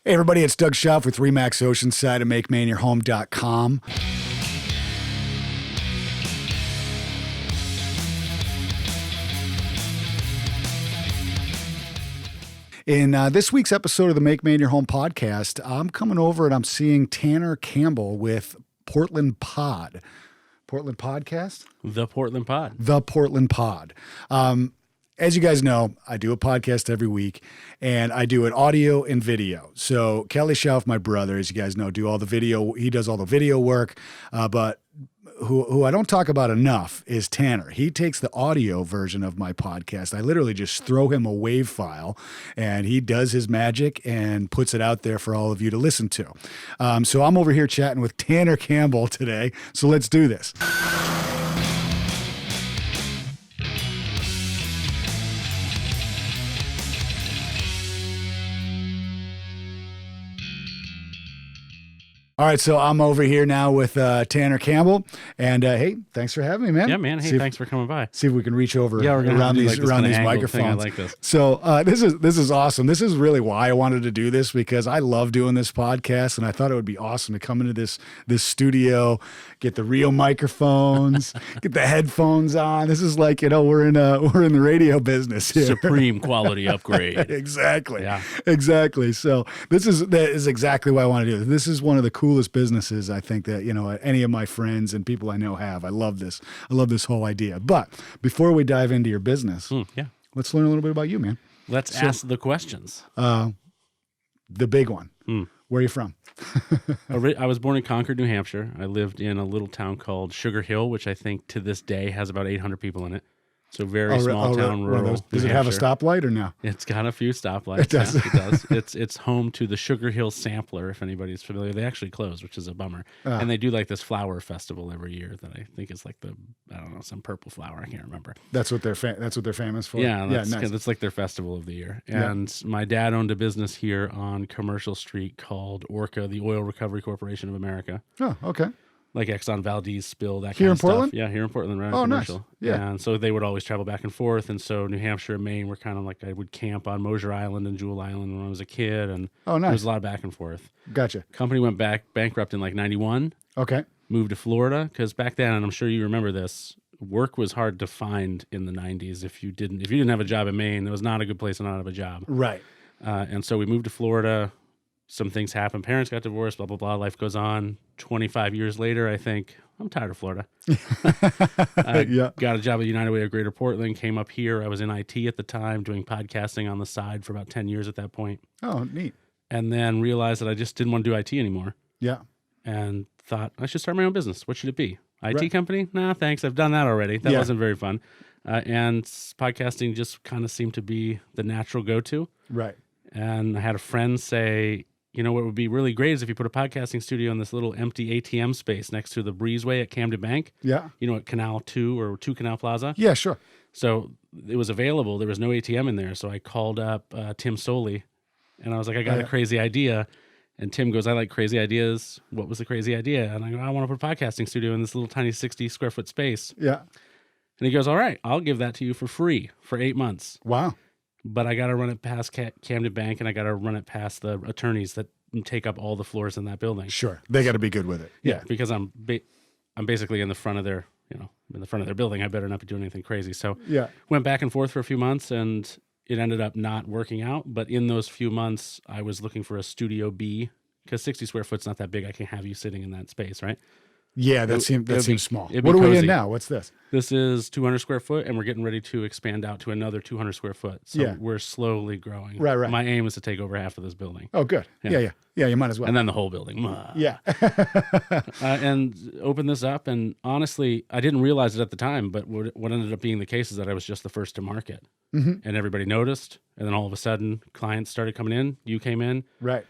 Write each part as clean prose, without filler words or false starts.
Hey everybody, it's Doug Schauf with Remax Oceanside and MakeMaineYourHome.com. In this week's episode of the Make Maine Your Home podcast, I'm coming over and I'm seeing Tanner Campbell with Portland Pod. Portland Podcast? The Portland Pod. The Portland Pod. As you guys know, I do a podcast every week, and I do it audio and video. So Kelly Schauf, my brother, as you guys know, do all the video. He does all the video work, but who I don't talk about enough is Tanner. He takes the audio version of my podcast. I literally just throw him a WAV file, and he does his magic and puts it out there for all of you to listen to. So I'm over here chatting with Tanner Campbell today. So let's do this. All right, so I'm over here now with Tanner Campbell, and hey, thanks for having me, man. Yeah, man. Hey, thanks for coming by. See if we can reach over we're gonna around these microphones. thing. I like this. So this is awesome. This is really why I wanted to do this, because I love doing this podcast, and I thought it would be awesome to come into this studio, get the real microphones, get the headphones on. This is like, we're in the radio business here. Supreme quality upgrade. Exactly. Yeah. Exactly. So that is exactly why I want to do this. This is one of the coolest businesses I think that, any of my friends and people I know have. I love this. I love this whole idea. But before we dive into your business, let's learn a little bit about you, man. Let's ask the questions. The big one. Where are you from? I was born in Concord, New Hampshire. I lived in a little town called Sugar Hill, which I think to this day has about 800 people in it. So very small town, rural. Does it have a stoplight or no? It's got a few stoplights. It does. Yeah, it does. It's home to the Sugar Hill Sampler, if anybody's familiar. They actually closed, which is a bummer. And they do like this flower festival every year that I think is like some purple flower. I can't remember. That's what they're famous for. Yeah, nice. That's like their festival of the year. And my dad owned a business here on Commercial Street called Orca, the Oil Recovery Corporation of America. Oh, okay. Like Exxon Valdez spill, that here kind in of Portland? Stuff. Yeah, here in Portland, right? Oh, Commercial. Nice. Yeah. And so they would always travel back and forth. And so New Hampshire and Maine were kind of like, I would camp on Mosier Island and Jewel Island when I was a kid. And nice. There was a lot of back and forth. Gotcha. Company went bankrupt in like 91. Okay. Moved to Florida because back then, and I'm sure you remember this, work was hard to find in the 90s. If you didn't have a job in Maine, it was not a good place to not have a job. Right. And so we moved to Florida. Some things happened. Parents got divorced, blah, blah, blah. Life goes on. 25 years later, I think, I'm tired of Florida. I got a job at United Way of Greater Portland, came up here. I was in IT at the time, doing podcasting on the side for about 10 years at that point. Oh, neat. And then realized that I just didn't want to do IT anymore. Yeah. And thought, I should start my own business. What should it be? IT company? Nah, thanks. I've done that already. That wasn't very fun. And podcasting just kind of seemed to be the natural go-to. Right. And I had a friend say, what would be really great is if you put a podcasting studio in this little empty ATM space next to the breezeway at Camden Bank. Yeah. At Canal 2 or 2 Canal Plaza. Yeah, sure. So it was available. There was no ATM in there. So I called up Tim Soley and I was like, I got a crazy idea. And Tim goes, I like crazy ideas. What was the crazy idea? And I go, I want to put a podcasting studio in this little tiny 60 square foot space. Yeah. And he goes, all right, I'll give that to you for free for 8 months. Wow. But I got to run it past Camden Bank and I got to run it past the attorneys that take up all the floors in that building. Sure. They got to be good with it. Yeah. Because I'm basically in the front of their, building. I better not be doing anything crazy. So went back and forth for a few months and it ended up not working out. But in those few months, I was looking for a Studio B because 60 square foot's not that big. I can't have you sitting in that space, right? Yeah, that seems small. What are we in now? What's this? This is 200 square foot, and we're getting ready to expand out to another 200 square foot. So we're slowly growing. Right. My aim is to take over half of this building. Oh, good. Yeah, you might as well. And then the whole building. Yeah. And open this up, and honestly, I didn't realize it at the time, but what ended up being the case is that I was just the first to market. Mm-hmm. And everybody noticed, and then all of a sudden, clients started coming in. You came in. Right.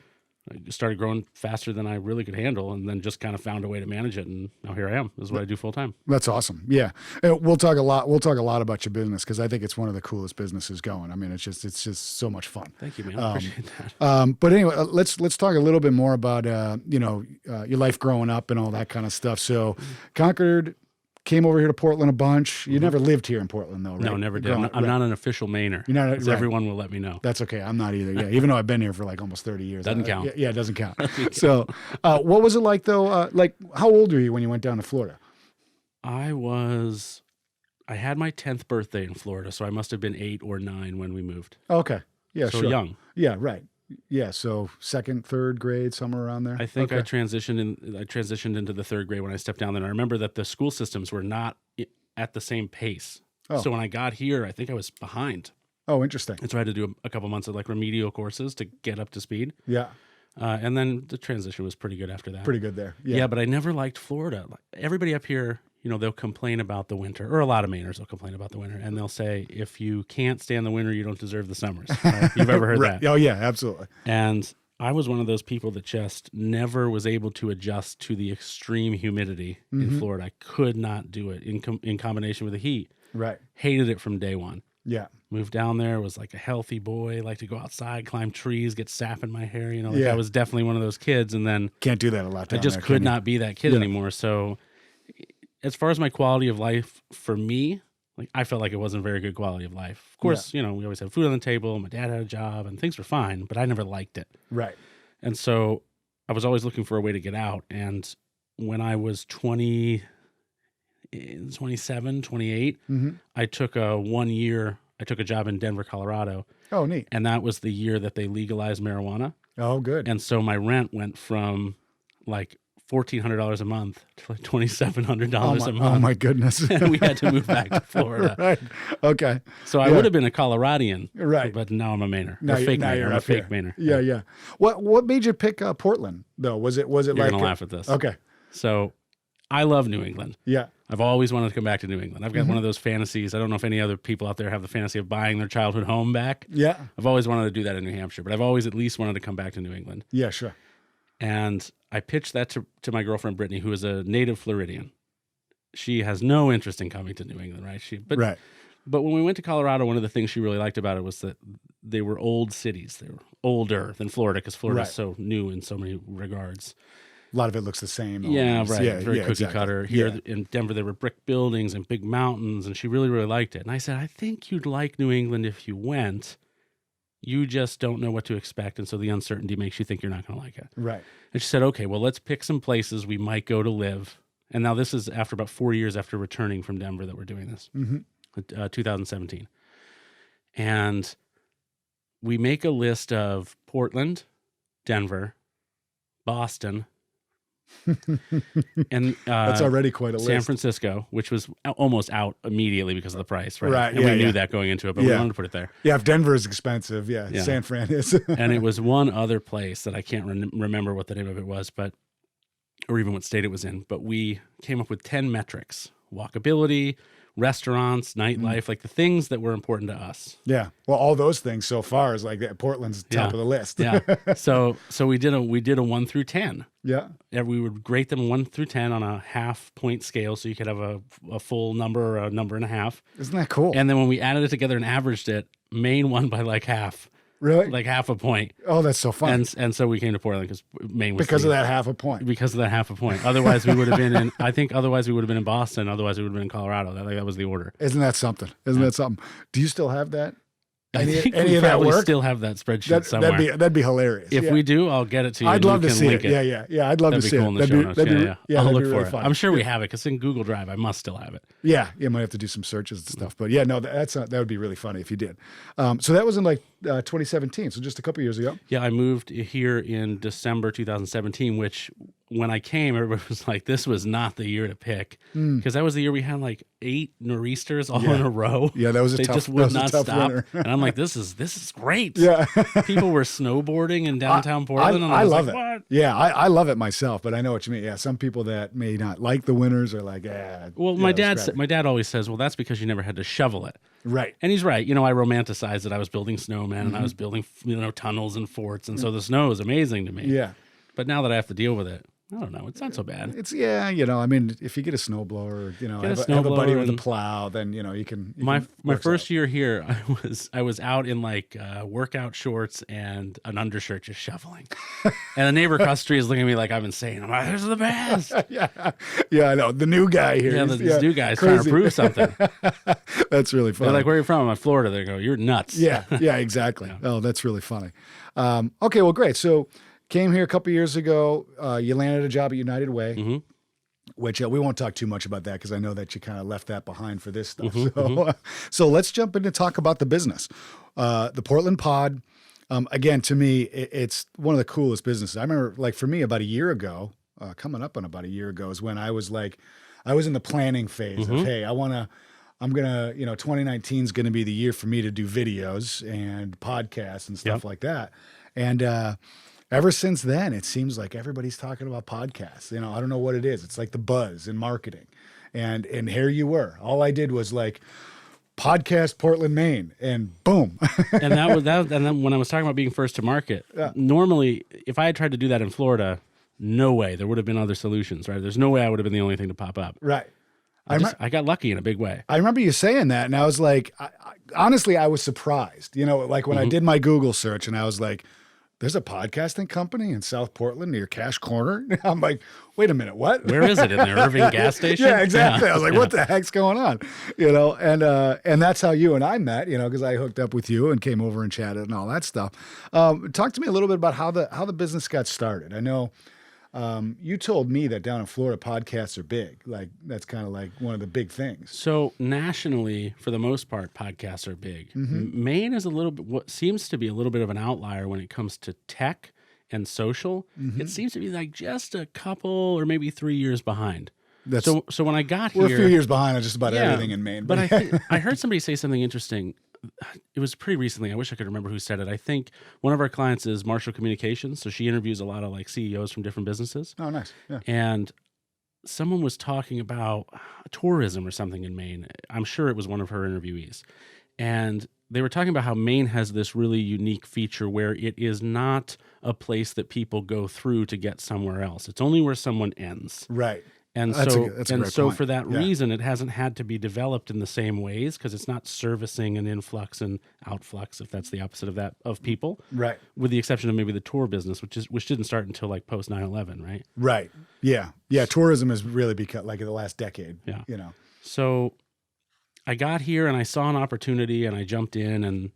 I started growing faster than I really could handle, and then just kind of found a way to manage it. And now here I am. This is what I do full time. That's awesome. Yeah, we'll talk a lot. We'll talk a lot about your business because I think it's one of the coolest businesses going. I mean, it's just so much fun. Thank you, man. I appreciate that. But anyway, let's talk a little bit more about your life growing up and all that kind of stuff. So, Concord, came over here to Portland a bunch. You never lived here in Portland, though, right? No, never did. I'm not an official Mainer. You're not. Right. Everyone will let me know. That's okay. I'm not either. Yeah, even though I've been here for like almost 30 years. Doesn't count. Yeah, it doesn't count. So, what was it like though? Like, how old were you when you went down to Florida? I had my 10th birthday in Florida, so I must have been 8 or 9 when we moved. Okay. Yeah, so sure. young. Yeah, right. Yeah, so 2nd, 3rd grade, somewhere around there. I think I transitioned into the 3rd grade when I stepped down there. And I remember that the school systems were not at the same pace. Oh. So when I got here, I think I was behind. Oh, interesting. And so I had to do a couple months of like remedial courses to get up to speed. Yeah. And then the transition was pretty good after that. Pretty good there. Yeah, but I never liked Florida. Like, everybody up here, they'll complain about the winter, or a lot of Mainers will complain about the winter, and they'll say, if you can't stand the winter, you don't deserve the summers. You've ever heard right. that? Oh, yeah, absolutely. And I was one of those people that just never was able to adjust to the extreme humidity in Florida. I could not do it in combination with the heat. Right. Hated it from day one. Yeah. Moved down there, was like a healthy boy, liked to go outside, climb trees, get sap in my hair. I was definitely one of those kids. And then can't do that a lot. I just could not be that kid anymore. So as far as my quality of life, for me, like, I felt like it wasn't very good quality of life. Of course, we always had food on the table. My dad had a job and things were fine, but I never liked it. Right. And so I was always looking for a way to get out. And when I was 27, 28, I took a job in Denver, Colorado. Oh, neat. And that was the year that they legalized marijuana. Oh, good. And so my rent went from like $1,400 a month to like $2,700 a month. Oh my goodness. And we had to move back to Florida. Right. Okay. So I would have been a Coloradian. Right. But now I'm a Mainer. Now I'm a fake Mainer. Yeah. What made you pick Portland though? Was it You're like gonna laugh at this. Okay. So I love New England. Yeah. I've always wanted to come back to New England. I've got one of those fantasies. I don't know if any other people out there have the fantasy of buying their childhood home back. Yeah. I've always wanted to do that in New Hampshire, but I've always at least wanted to come back to New England. Yeah, sure. And I pitched that to my girlfriend, Brittany, who is a native Floridian. She has no interest in coming to New England, right? Right. But when we went to Colorado, one of the things she really liked about it was that they were old cities. They were older than Florida because Florida is so new in so many regards. A lot of it looks the same. Yeah, right. Yeah, very cookie exactly. cutter. Here in Denver, there were brick buildings and big mountains, and she really, really liked it. And I said, I think you'd like New England if you went. You just don't know what to expect, and so the uncertainty makes you think you're not going to like it. Right. And she said, okay, well, let's pick some places we might go to live. And now this is after about 4 years after returning from Denver that we're doing this, 2017. And we make a list of Portland, Denver, Boston, and that's already quite a list. San Francisco, which was almost out immediately because of the price, right? Right. And we knew that going into it, but we wanted to put it there. Yeah, if Denver is expensive, San Fran is. And it was one other place that I can't remember what the name of it was, or even what state it was in. But we came up with 10 metrics: walkability, restaurants, nightlife, like the things that were important to us. Yeah. Well, all those things so far is like that. Portland's top of the list. Yeah. So we did a 1 through 10. Yeah. And we would grade them 1 through 10 on a half-point scale, so you could have a full number or a number and a half. Isn't that cool? And then when we added it together and averaged it, Maine won by like half. Really? Like half a point. Oh, that's so fun. And so we came to Portland because Maine was because of that half a point. Because of that half a point. Otherwise, we would have been in. I think otherwise we would have been in Boston. Otherwise, we would have been in Colorado. That was the order. Isn't that something? That something? Do you still have that? I think we of that probably work? still have that spreadsheet somewhere. That'd be hilarious. If we do, I'll get it to you. I'd love to see link it. Yeah. I'd love to see it. That'd be cool in the show notes. Yeah. I'll look for it. Fun. I'm sure we have it because in Google Drive, I must still have it. Yeah. You might have to do some searches and stuff. But yeah, no, that would be really funny if you did. So that was in like 2017. So just a couple years ago. Yeah, I moved here in December 2017, which when I came, everybody was like, this was not the year to pick. Because that was the year we had like 8 nor'easters all in a row. Yeah, that was a they tough just would not tough stop. winter. And I'm like, this is great. Yeah. People were snowboarding in downtown Portland. I love it. What? Yeah, I love it myself, but I know what you mean. Yeah, some people that may not like the winters are like, Well, my dad always says, well, that's because you never had to shovel it. Right. And he's right. I romanticized that I was building snowmen and I was building tunnels and forts. And so the snow is amazing to me. Yeah. But now that I have to deal with it, I don't know. It's not so bad. It's I mean, if you get a snowblower, have a buddy with a plow, then you can. My first year here, I was out in like workout shorts and an undershirt just shoveling, and the neighbor across the street is looking at me like I'm insane. I'm like, "This is the best." Yeah, I know the new guy here. Yeah, this new guy's trying to prove something. That's really funny. They're like, "Where are you from?" I'm in Florida. They go, "You're nuts." Yeah, exactly. Yeah. Oh, that's really funny. Okay, well, great. So. Came here a couple years ago. You landed a job at United Way, which we won't talk too much about that because I know that you kind of left that behind for this stuff. So let's jump in and talk about the business. The Portland Pod, again, to me, it's one of the coolest businesses. I remember, like for me, about a year ago, coming up on about a year ago, is when I was in the planning phase of, hey, I'm gonna, 2019 is gonna be the year for me to do videos and podcasts and stuff like that, and. Ever since then, it seems like everybody's talking about podcasts. I don't know what it is. It's like the buzz in marketing. And here you were. All I did was like podcast Portland, Maine, and boom. And then when I was talking about being first to market, normally if I had tried to do that in Florida, no way. There would have been other solutions, right? There's no way I would have been the only thing to pop up. Right. I got lucky in a big way. I remember you saying that, and I was like, honestly, I was surprised. Like when I did my Google search, and I was like, there's a podcasting company in South Portland near Cash Corner. I'm like, wait a minute, what? Where is it? In the Irving gas station? Yeah, exactly. Yeah. I was like, what the heck's going on? And that's how you and I met, because I hooked up with you and came over and chatted and all that stuff. Talk to me a little bit about how the business got started. I know you told me that down in Florida, podcasts are big. Like that's kind of like one of the big things. So nationally, for the most part, podcasts are big. Maine is what seems to be a little bit of an outlier when it comes to tech and social. It seems to be like just a couple or maybe 3 years behind. So when I got here, we're a few years behind on just about everything in Maine. But I heard somebody say something interesting. It was pretty recently. I wish I could remember who said it. I think one of our clients is Marshall Communications. So she interviews a lot of like CEOs from different businesses. Oh, nice. Yeah. And someone was talking about tourism or something in Maine. I'm sure it was one of her interviewees. And they were talking about how Maine has this really unique feature where it is not a place that people go through to get somewhere else. It's only where someone ends. Right. And that's so, a great point. For that reason, it hasn't had to be developed in the same ways because it's not servicing an influx and outflux, if that's the opposite of that, of people. Right. With the exception of maybe the tour business, which didn't start until like post 9/11, right? Right. Yeah. Yeah. Tourism has really become like in the last decade. Yeah. So I got here and I saw an opportunity and I jumped in, and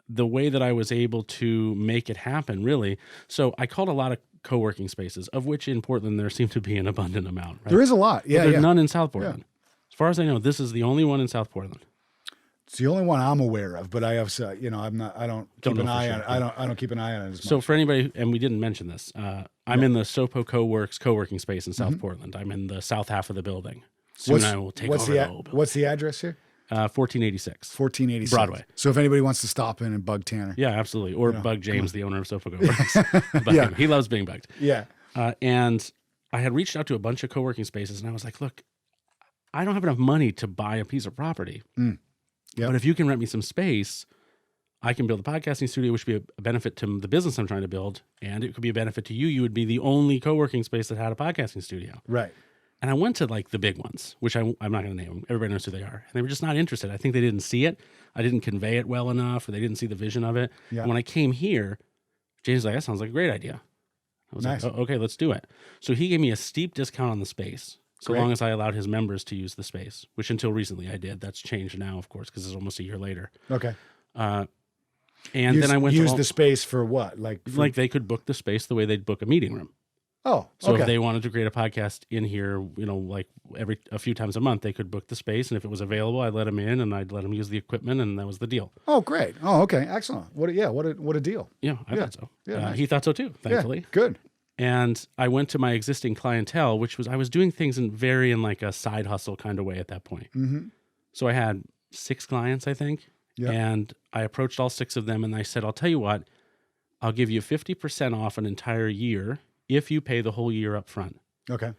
the way that I was able to make it happen, really. So I called a lot of co-working spaces, of which in Portland there seem to be an abundant amount. Right? There is a lot. Yeah, but there's none in South Portland. As far as I know, this is the only one in South Portland. It's the only one I'm aware of, but I have, I don't keep an eye on it. I don't keep an eye on it as much. So for anybody, and we didn't mention this, I'm in the Sopo Co-Works co-working space in South Portland. I'm in the south half of the building. Soon I will take over the whole building. What's the address here? 1486. 1486. Broadway. So if anybody wants to stop in and bug Tanner. Yeah, absolutely. Or bug James, the owner of Sopo Co-Works. He loves being bugged. Yeah. And I had reached out to a bunch of co-working spaces, and I was like, look, I don't have enough money to buy a piece of property. But if you can rent me some space, I can build a podcasting studio, which would be a benefit to the business I'm trying to build, and it could be a benefit to you. You would be the only co-working space that had a podcasting studio. Right. And I went to like the big ones, which I'm not going to name them. Everybody knows who they are. And they were just not interested. I think they didn't see it. I didn't convey it well enough, or they didn't see the vision of it. Yeah. And when I came here, James was like, that sounds like a great idea. I was like, oh, okay, let's do it. So he gave me a steep discount on the space, so long as I allowed his members to use the space, which until recently I did. That's changed now, of course, because it's almost a year later. Okay. And then I went to use the space for what? Like they could book the space the way they'd book a meeting room. Oh, so if they wanted to create a podcast in here, like a few times a month, they could book the space, and if it was available, I'd let them in and I'd let them use the equipment, and that was the deal. Oh, great! Oh, okay, excellent. What a deal. Yeah, I thought so. Yeah, nice. He thought so too. Thankfully, yeah, good. And I went to my existing clientele, which was I was doing things in like a side hustle kind of way at that point. So I had 6 clients, I think, and I approached all 6 of them, and I said, "I'll tell you what, I'll give you 50% off an entire year if you pay the whole year up front." Okay.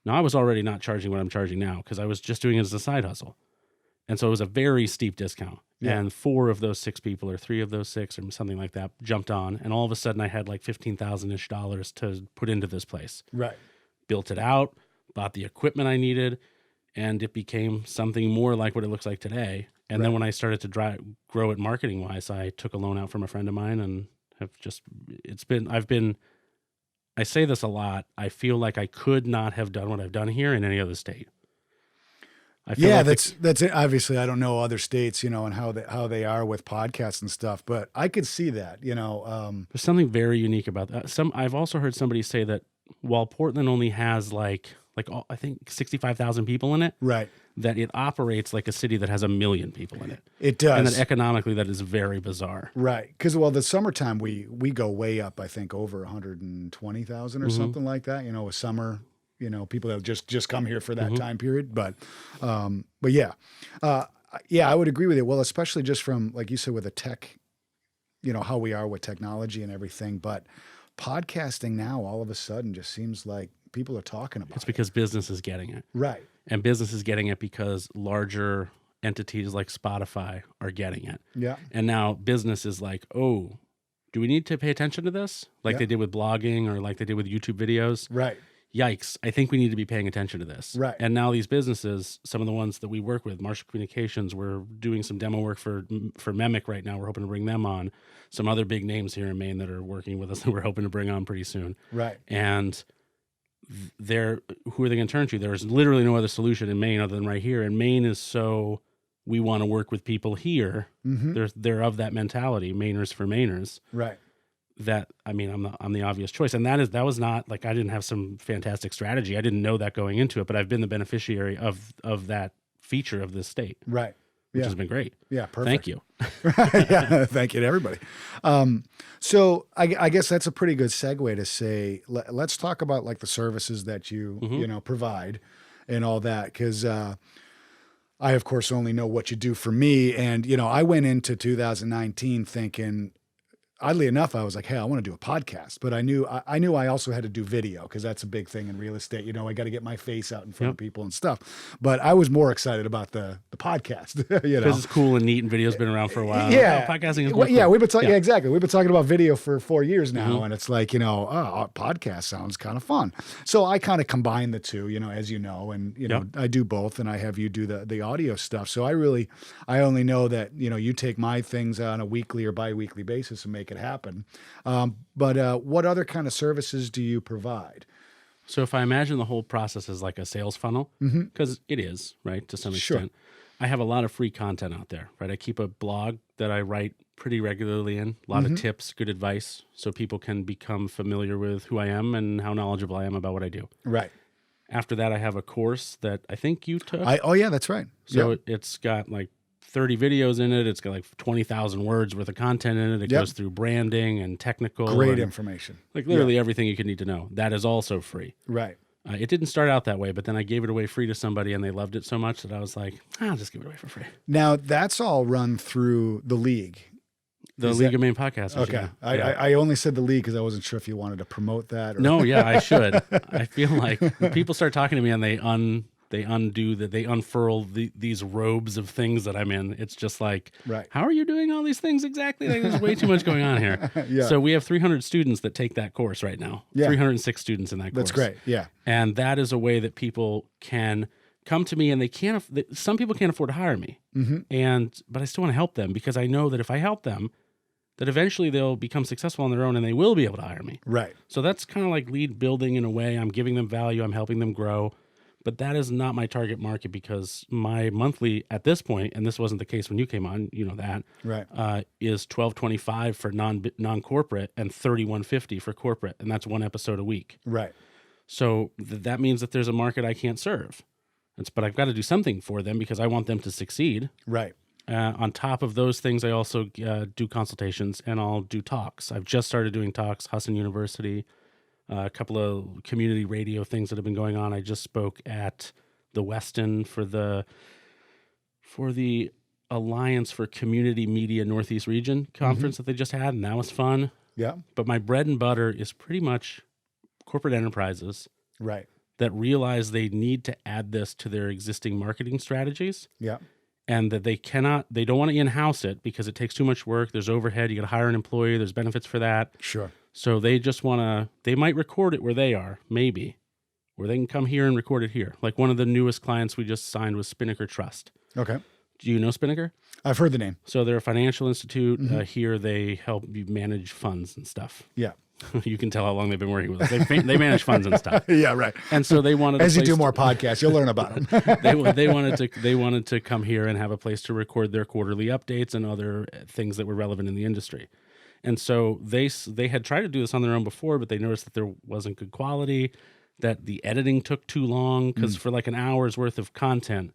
Now, I was already not charging what I'm charging now because I was just doing it as a side hustle. And so it was a very steep discount. Yeah. And 4 of those 6 people, or 3 of those 6, or something like that, jumped on. And all of a sudden, I had like $15,000-ish to put into this place. Right. Built it out, bought the equipment I needed, and it became something more like what it looks like today. And then when I started to grow it marketing wise, I took a loan out from a friend of mine, and I say this a lot. I feel like I could not have done what I've done here in any other state. That's it. Obviously, I don't know other states, and how they are with podcasts and stuff, but I could see that, There's something very unique about that. I've also heard somebody say that while Portland only has I think 65,000 people in it, right, that it operates like a city that has 1 million people in it. It does. And that economically, that is very bizarre. Right. Because, the summertime, we go way up, I think, over 120,000 or something like that, with summer, people that just come here for that time period. But yeah. I would agree with you. Well, especially just from, like you said, with the tech, how we are with technology and everything. But podcasting now, all of a sudden, just seems like people are talking about it. It's because business is getting it. Right. And business is getting it because larger entities like Spotify are getting it. Yeah. And now business is like, oh, do we need to pay attention to this? Like they did with blogging, or like they did with YouTube videos. Right. Yikes, I think we need to be paying attention to this. Right. And now these businesses, some of the ones that we work with, Marshall Communications, we're doing some demo work for Memic right now. We're hoping to bring them on. Some other big names here in Maine that are working with us that we're hoping to bring on pretty soon. Right. And who are they going to turn to? There's literally no other solution in Maine other than right here. And Maine is so, we want to work with people here. They're of that mentality, Mainers for Mainers. Right. That, I'm the obvious choice. And that was not like, I didn't have some fantastic strategy. I didn't know that going into it, but I've been the beneficiary of that feature of this state. Right. Which has been great. Yeah. Perfect. Thank you. Yeah. Thank you to everybody. So I guess that's a pretty good segue to say, let's talk about like the services that you, provide and all that. Cause, I of course only know what you do for me. And, I went into 2019 thinking, oddly enough, I was like, hey, I want to do a podcast, but I knew I also had to do video because that's a big thing in real estate. I got to get my face out in front of people and stuff. But I was more excited about the podcast, Because it's cool and neat, and video's been around for a while. Yeah. Podcasting is well, cool. yeah, we've been talking, exactly. We've been talking about video for 4 years now. And it's like, podcast sounds kind of fun. So I kind of combine the two, as you know, and, I do both, and I have you do the audio stuff. So I only know that, you take my things on a weekly or bi-weekly basis and make it happen. But what other kind of services do you provide? So if I imagine the whole process as like a sales funnel, because it is, right, to some extent, I have a lot of free content out there, right? I keep a blog that I write pretty regularly in, a lot of tips, good advice, so people can become familiar with who I am and how knowledgeable I am about what I do. Right. After that, I have a course that I think you took. Oh, yeah, that's right. So it's got like 30 videos in it. It's got like 20,000 words worth of content in it. It goes through branding and technical. Great information. Like literally everything you could need to know. That is also free. Right. It didn't start out that way, but then I gave it away free to somebody and they loved it so much that I was like, I'll just give it away for free. Now, that's all run through the league. The League of Maine Podcasters. Okay. Yeah. I only said the league because I wasn't sure if you wanted to promote that. Or... No, yeah, I should. I feel like when people start talking to me and they unfurl these robes of things that I'm in. It's just like, how are you doing all these things exactly? Like, there's way too much going on here. So we have 300 students that take that course right now. 306 students in that course. That's great. Yeah. And that is a way that people can come to me, and they can't. Some people can't afford to hire me, but I still want to help them because I know that if I help them, that eventually they'll become successful on their own and they will be able to hire me. Right. So that's kind of like lead building in a way. I'm giving them value. I'm helping them grow. But that is not my target market because my monthly at this point, and this wasn't the case when you came on, that, is $1,225 for non-corporate and $3,150 for corporate. And that's one episode a week. Right. So that means that there's a market I can't serve. But I've got to do something for them because I want them to succeed. Right. On top of those things, I also do consultations and I'll do talks. I've just started doing talks, Husson University, a couple of community radio things that have been going on. I just spoke at the Weston for the Alliance for Community Media Northeast Region conference that they just had, and that was fun. Yeah. But my bread and butter is pretty much corporate enterprises. Right. That realize they need to add this to their existing marketing strategies. Yeah. and that they don't want to in-house it because it takes too much work. There's overhead. You got to hire an employee. There's benefits for that. Sure. So they just want to, they might record it where they are, maybe, or they can come here and record it here. Like one of the newest clients we just signed was Spinnaker Trust. Okay. Do you know Spinnaker? I've heard the name. So they're a financial institute. Here they help you manage funds and stuff. Yeah. You can tell how long they've been working with us. They manage funds and stuff. Yeah, right. And so they wanted, as you do more podcasts, you'll learn about them. they wanted to come here and have a place to record their quarterly updates and other things that were relevant in the industry. And so they had tried to do this on their own before, but they noticed that there wasn't good quality, that the editing took too long, because for like an hour's worth of content,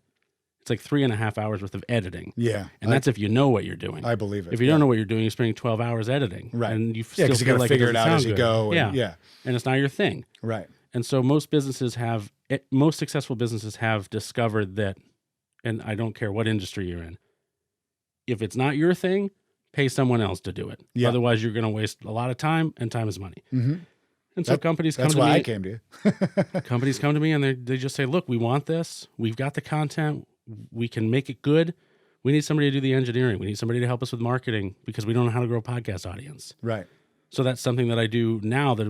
it's like 3.5 hours worth of editing. Yeah. And that's if you know what you're doing. I believe it. If you don't know what you're doing, you're spending 12 hours editing. Right. And you Yeah, because you got to figure it out as you go. And, yeah. And it's not your thing. Right. And so most successful businesses have discovered that, and I don't care what industry you're in, if it's not your thing, pay someone else to do it. Yeah. Otherwise, you're going to waste a lot of time, and time is money. Mm-hmm. And so companies come to me. That's why I came to you. Companies come to me and they just say, look, we want this. We've got the content. We can make it good. We need somebody to do the engineering. We need somebody to help us with marketing because we don't know how to grow a podcast audience. Right. So that's something that I do now that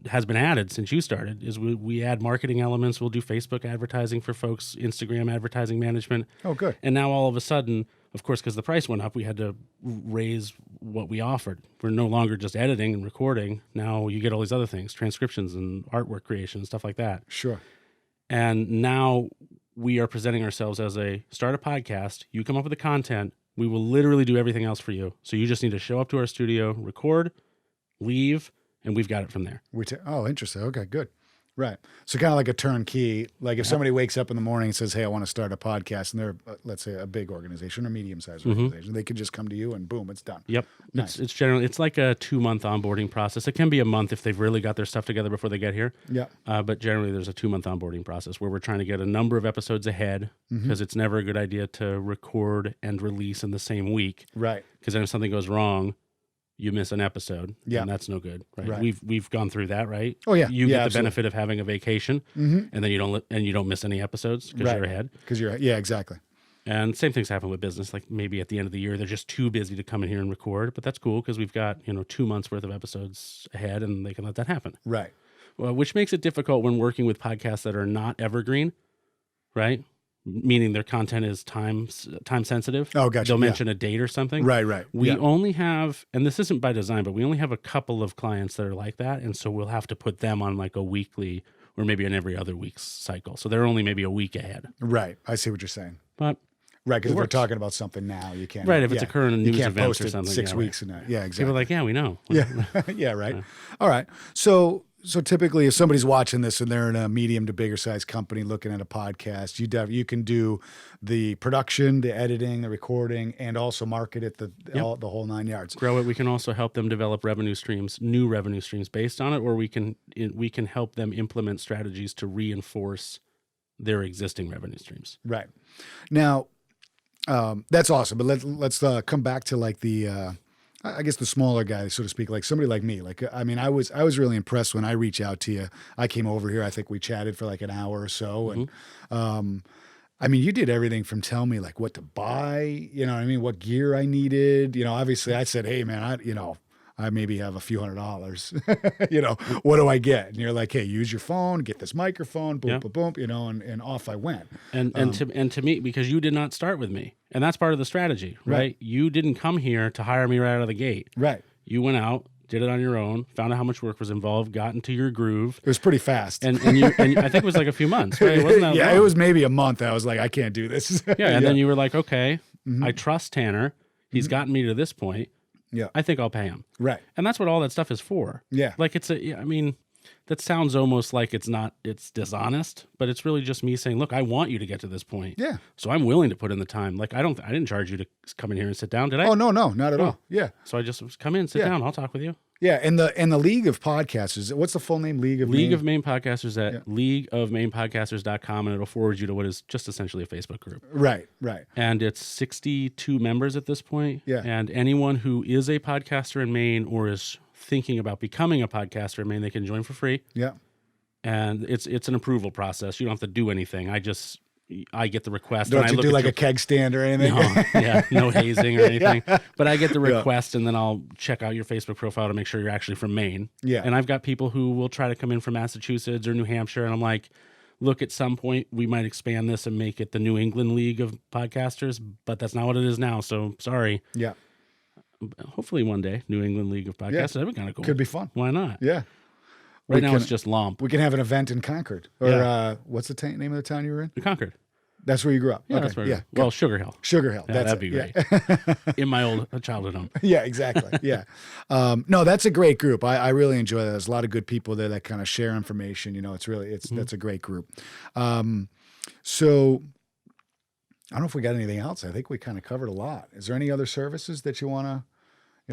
has been added since you started, is we add marketing elements. We'll do Facebook advertising for folks, Instagram advertising management. Oh, good. And now all of a sudden, of course, because the price went up, we had to raise what we offered. We're no longer just editing and recording. Now you get all these other things, transcriptions and artwork creation and stuff like that. Sure. And now we are presenting ourselves as start a podcast. You come up with the content. We will literally do everything else for you. So you just need to show up to our studio, record, leave, and we've got it from there. Oh, interesting. Okay, good. Right. So kind of like a turnkey, like if somebody wakes up in the morning and says, hey, I want to start a podcast, and they're, let's say, a big organization or medium-sized organization, they can just come to you and boom, it's done. Yep. Nice. It's like a 2-month onboarding process. It can be a month if they've really got their stuff together before they get here. Yeah. But generally there's a 2-month onboarding process where we're trying to get a number of episodes ahead, because it's never a good idea to record and release in the same week. Right. Because then if something goes wrong, you miss an episode, yeah, and that's no good. Right? We've gone through that, right? Oh yeah, you get the benefit of having a vacation, and then you don't miss any episodes because you're ahead. Exactly. And same things happen with business. Like maybe at the end of the year, they're just too busy to come in here and record, but that's cool because we've got 2 months worth of episodes ahead, and they can let that happen. Right. Well, which makes it difficult when working with podcasts that are not evergreen, right? Meaning their content is time sensitive. Oh, gotcha. They'll mention a date or something. Right. We only have, and this isn't by design, but we only have a couple of clients that are like that, and so we'll have to put them on like a weekly or maybe an every other week's cycle. So they're only maybe a week ahead. Right. I see what you're saying. But right, because if we're talking about something now, you can't. Right, if it's occurring in news you can't events post or it something. 6 weeks in that. Yeah, exactly. People are like, yeah, we know. Yeah, yeah, right. All right. So typically, if somebody's watching this and they're in a medium to bigger size company looking at a podcast, you can do the production, the editing, the recording, and also market it the whole 9 yards. Grow it. We can also help them develop new revenue streams based on it, or we can help them implement strategies to reinforce their existing revenue streams. Right. Now, that's awesome. But let's come back to like the. I guess the smaller guy, so to speak, like somebody like me. Like, I mean, I was really impressed when I reached out to you. I came over here. I think we chatted for like an hour or so, and I mean, you did everything from tell me like what to buy, what gear I needed. Obviously, I said, hey man, I maybe have a few $100s. What do I get? And you're like, hey, use your phone, get this microphone, boom, boom, boom, and off I went. And to me, because you did not start with me, and that's part of the strategy, right? You didn't come here to hire me right out of the gate. Right. You went out, did it on your own, found out how much work was involved, got into your groove. It was pretty fast. And I think it was like a few months, right? It wasn't that long. It was maybe a month. I was like, I can't do this. And then you were like, okay, I trust Tanner. He's gotten me to this point. Yeah, I think I'll pay him. Right. And that's what all that stuff is for. Yeah. Like that sounds almost like it's dishonest, but it's really just me saying, look, I want you to get to this point. Yeah. So I'm willing to put in the time. Like I didn't charge you to come in here and sit down, did I? Oh, no, not at all. Yeah. So I just come in, sit down, I'll talk with you. Yeah, and the League of Podcasters, what's the full name? League of Maine Podcasters at leagueofmainepodcasters.com, and it'll forward you to what is just essentially a Facebook group. Right. And it's 62 members at this point. Yeah. And anyone who is a podcaster in Maine or is thinking about becoming a podcaster in Maine, they can join for free. Yeah. And it's an approval process. You don't have to do anything. I just I get the request. Don't you do like a keg stand or anything? No, no hazing or anything. But I get the request, and then I'll check out your Facebook profile to make sure you're actually from Maine. Yeah. And I've got people who will try to come in from Massachusetts or New Hampshire, and I'm like, look, at some point we might expand this and make it the New England League of Podcasters, but that's not what it is now. So sorry. Yeah. Hopefully one day, New England League of Podcasters. That'd be kind of cool. Could be fun. Why not? Yeah. Right now it's just Lomp. We can have an event in Concord. Or what's the name of the town you were in? Concord. That's where you grew up. Yeah, that's where Well, Sugar Hill. Sugar Hill. That'd be great. In my old childhood home. Yeah, exactly. Yeah. No, that's a great group. I really enjoy that. There's a lot of good people there that kind of share information. That's a great group. So I don't know if we got anything else. I think we kind of covered a lot. Is there any other services that you want to,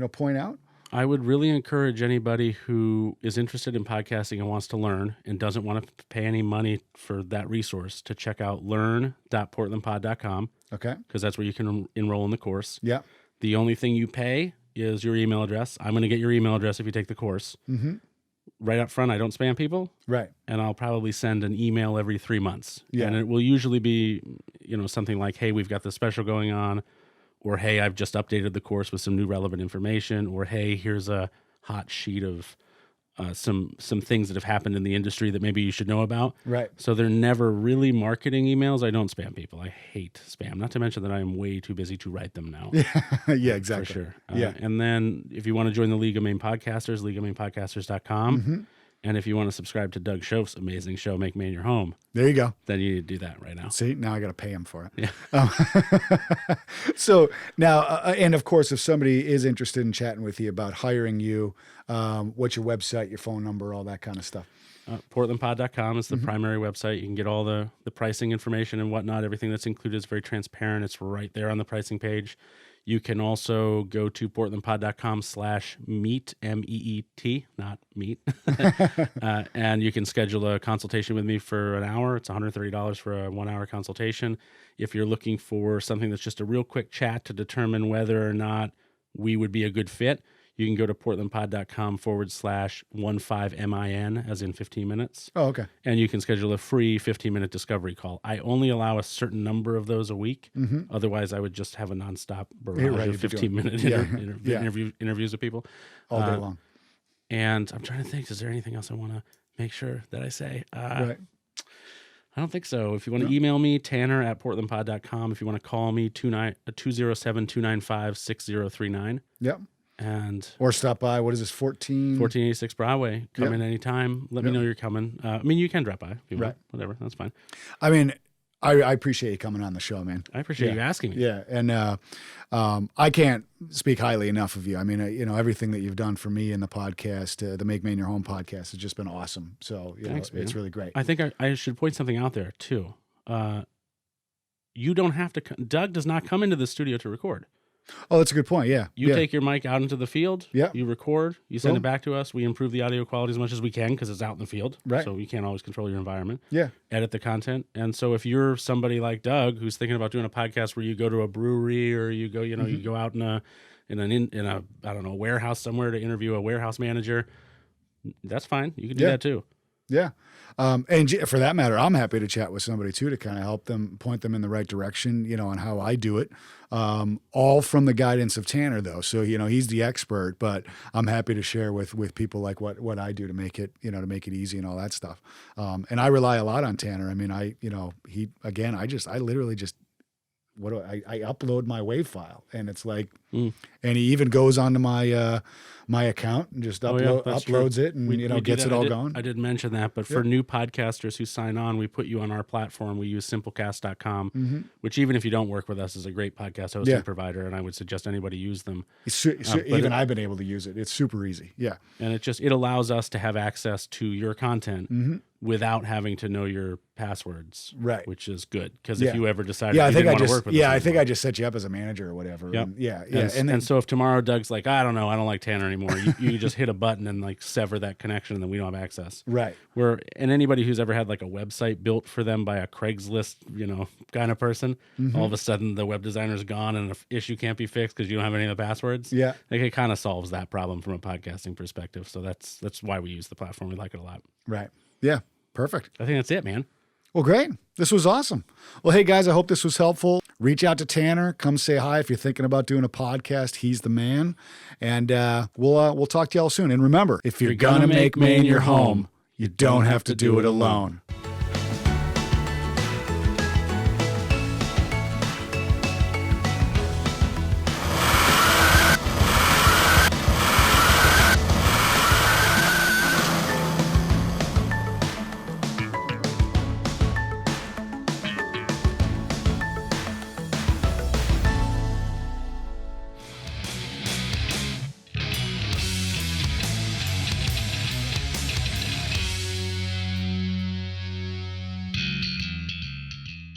point out? I would really encourage anybody who is interested in podcasting and wants to learn and doesn't want to pay any money for that resource to check out learn.portlandpod.com. Okay. Because that's where you can enroll in the course. Yeah. The only thing you pay is your email address. I'm going to get your email address if you take the course. Mm-hmm. Right up front, I don't spam people. Right. And I'll probably send an email every 3 months. Yeah. And it will usually be, something like, hey, we've got this special going on. Or, hey, I've just updated the course with some new relevant information. Or, hey, here's a hot sheet of some things that have happened in the industry that maybe you should know about. Right. So they're never really marketing emails. I don't spam people. I hate spam. Not to mention that I am way too busy to write them now. Yeah, exactly. For sure. Yeah. And then if you want to join the League of Maine Podcasters, leagueofmainepodcasters.com. Mm-hmm. And if you want to subscribe to Doug Schoaf's amazing show, Make Maine Your Home. There you go. Then you need to do that right now. See, now I got to pay him for it. Yeah. So now, and of course, if somebody is interested in chatting with you about hiring you, what's your website, your phone number, all that kind of stuff? PortlandPod.com is the primary website. You can get all the pricing information and whatnot. Everything that's included is very transparent. It's right there on the pricing page. You can also go to portlandpod.com/meet, MEET, not meet. And you can schedule a consultation with me for an hour. It's $130 for a 1 hour consultation. If you're looking for something that's just a real quick chat to determine whether or not we would be a good fit, you can go to portlandpod.com/15MIN, as in 15 minutes. Oh, okay. And you can schedule a free 15-minute discovery call. I only allow a certain number of those a week. Mm-hmm. Otherwise, I would just have a nonstop barrage of 15-minute interviews with people. All day long. And I'm trying to think, is there anything else I want to make sure that I say? Right. I don't think so. If you want to email me, Tanner@portlandpod.com. If you want to call me, 207-295-6039. Yep. Or stop by. What is this? 1486 Broadway. Come in anytime. Let me know you're coming. You can drop by if you want. Right. Whatever. That's fine. I mean, I appreciate you coming on the show, man. I appreciate you asking me. Yeah. And I can't speak highly enough of you. I mean, everything that you've done for me in the podcast, the Make Maine Your Home podcast, has just been awesome. So, Thanks, it's really great. I think I should point something out there, too. You don't have to. Doug does not come into the studio to record. Oh, that's a good point. Yeah. You take your mic out into the field. Yeah. You record. You send it back to us. We improve the audio quality as much as we can because it's out in the field. Right. So you can't always control your environment. Yeah. Edit the content. And so if you're somebody like Doug who's thinking about doing a podcast where you go to a brewery or you go, you go out in a warehouse somewhere to interview a warehouse manager, that's fine. You can do that too. Yeah. And for that matter, I'm happy to chat with somebody too, to kind of help them, point them in the right direction, on how I do it. All from the guidance of Tanner though. So, he's the expert, but I'm happy to share with people like what I do to make it, to make it easy and all that stuff. And I rely a lot on Tanner. I mean, I literally just, I upload my WAV file and it's like, and he even goes onto my account and just uploads it and, gets it all going. I did mention that, but for new podcasters who sign on, we put you on our platform. We use simplecast.com, which even if you don't work with us is a great podcast hosting provider. And I would suggest anybody use them. I've been able to use it. It's super easy. Yeah. And it allows us to have access to your content without having to know your passwords, right? Which is good because if you ever decided, I think I just set you up as a manager or whatever. Yep. And, and so if tomorrow Doug's like, I don't know, I don't like Tanner anymore, you just hit a button and like sever that connection, and then we don't have access. Right. And anybody who's ever had like a website built for them by a Craigslist, kind of person, all of a sudden the web designer's gone and an issue can't be fixed because you don't have any of the passwords. Yeah. Like it kind of solves that problem from a podcasting perspective. So that's why we use the platform. We like it a lot. Right. Yeah. Perfect. I think that's it, man. Well, great. This was awesome. Well, hey, guys, I hope this was helpful. Reach out to Tanner. Come say hi if you're thinking about doing a podcast. He's the man. And we'll talk to y'all soon. And remember, if you're going to make Maine your home, you don't have to do it alone.